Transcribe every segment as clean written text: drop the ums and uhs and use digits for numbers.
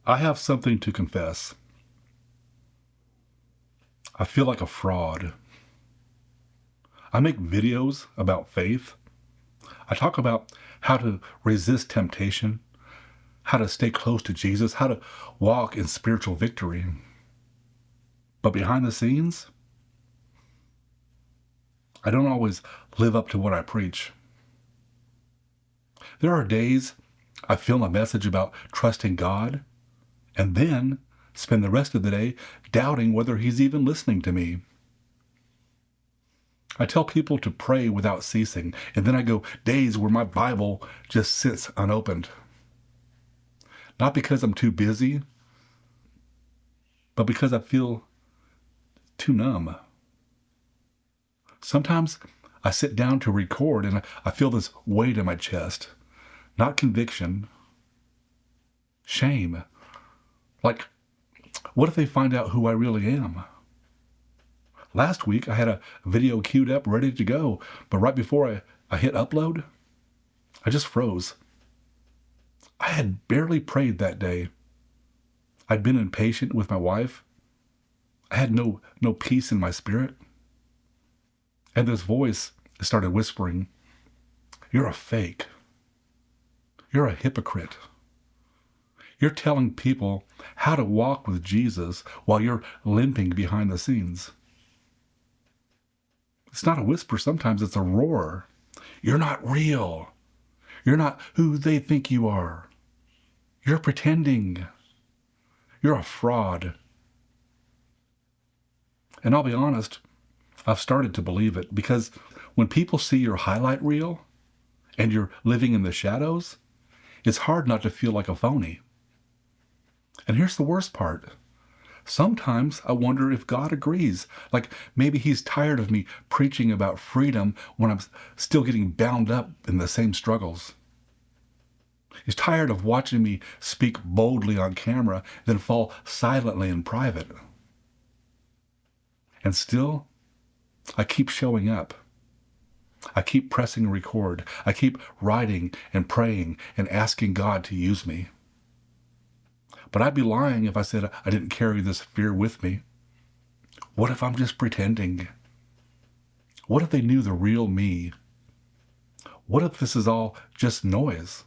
I have something to confess. I feel like a fraud. I make videos about faith. I talk about how to resist temptation, how to stay close to Jesus, how to walk in spiritual victory. But behind the scenes, I don't always live up to what I preach. There are days I film a message about trusting God and then spend the rest of the day doubting whether He's even listening to me. I tell people to pray without ceasing, and then I go days where my Bible just sits unopened. Not because I'm too busy, but because I feel too numb. Sometimes I sit down to record and I feel this weight in my chest. Not conviction, shame. Like, what if they find out who I really am? Last week, I had a video queued up, ready to go, but right before I hit upload, I just froze. I had barely prayed that day. I'd been impatient with my wife. I had no peace in my spirit. And this voice started whispering, "You're a fake. You're a hypocrite. You're telling people how to walk with Jesus while you're limping behind the scenes." It's not a whisper, sometimes it's a roar. You're not real. You're not who they think you are. You're pretending. You're a fraud. And I'll be honest, I've started to believe it, because when people see your highlight reel and you're living in the shadows, it's hard not to feel like a phony. And here's the worst part. Sometimes I wonder if God agrees. Like maybe He's tired of me preaching about freedom when I'm still getting bound up in the same struggles. He's tired of watching me speak boldly on camera, then fall silently in private. And still, I keep showing up. I keep pressing record. I keep writing and praying and asking God to use me. But I'd be lying if I said I didn't carry this fear with me. What if I'm just pretending? What if they knew the real me? What if this is all just noise?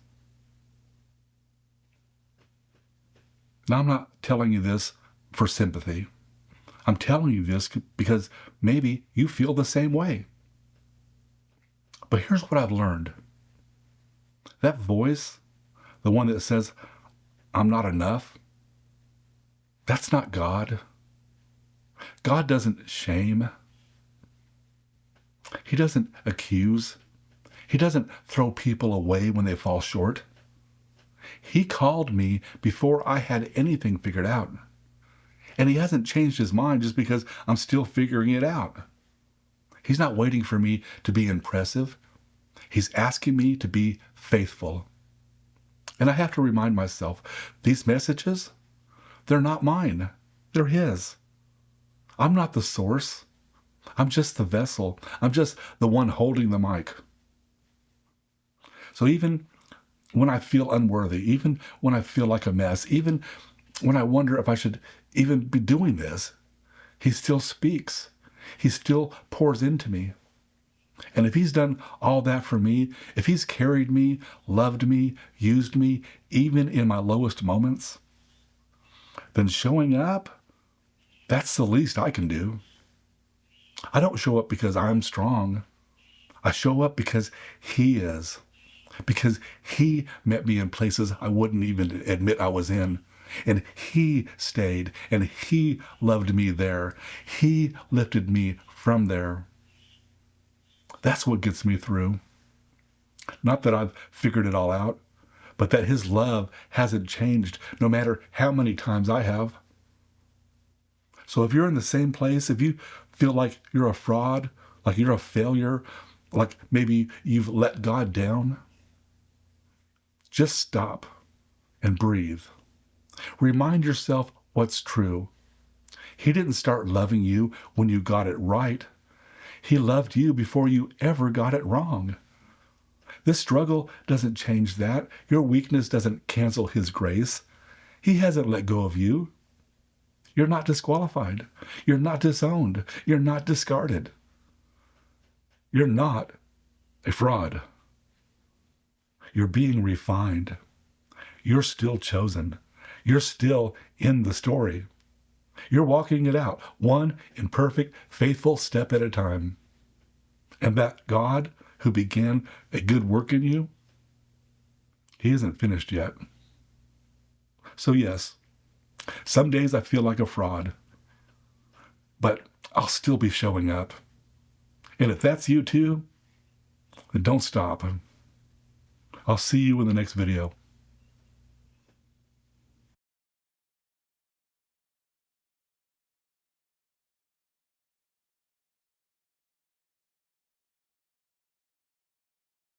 Now, I'm not telling you this for sympathy. I'm telling you this because maybe you feel the same way. But here's what I've learned. That voice, the one that says, "I'm not enough," that's not God. God doesn't shame. He doesn't accuse. He doesn't throw people away when they fall short. He called me before I had anything figured out. And He hasn't changed His mind just because I'm still figuring it out. He's not waiting for me to be impressive. He's asking me to be faithful. And I have to remind myself, these messages, they're not mine. They're His. I'm not the source. I'm just the vessel. I'm just the one holding the mic. So even when I feel unworthy, even when I feel like a mess, even when I wonder if I should even be doing this, He still speaks. He still pours into me. And if He's done all that for me, if He's carried me, loved me, used me, even in my lowest moments, then showing up, that's the least I can do. I don't show up because I'm strong. I show up because He is. Because He met me in places I wouldn't even admit I was in. And He stayed, and He loved me there. He lifted me from there. That's what gets me through. Not that I've figured it all out, but that His love hasn't changed no matter how many times I have. So if you're in the same place, if you feel like you're a fraud, like you're a failure, like maybe you've let God down, just stop and breathe. Remind yourself what's true. He didn't start loving you when you got it right. He loved you before you ever got it wrong. This struggle doesn't change that. Your weakness doesn't cancel His grace. He hasn't let go of you. You're not disqualified. You're not disowned. You're not discarded. You're not a fraud. You're being refined. You're still chosen. You're still in the story. You're walking it out, one imperfect, faithful step at a time. And that God who began a good work in you, he isn't finished yet. So yes, some days I feel like a fraud, but I'll still be showing up. And if that's you too, then don't stop. I'll see you in the next video.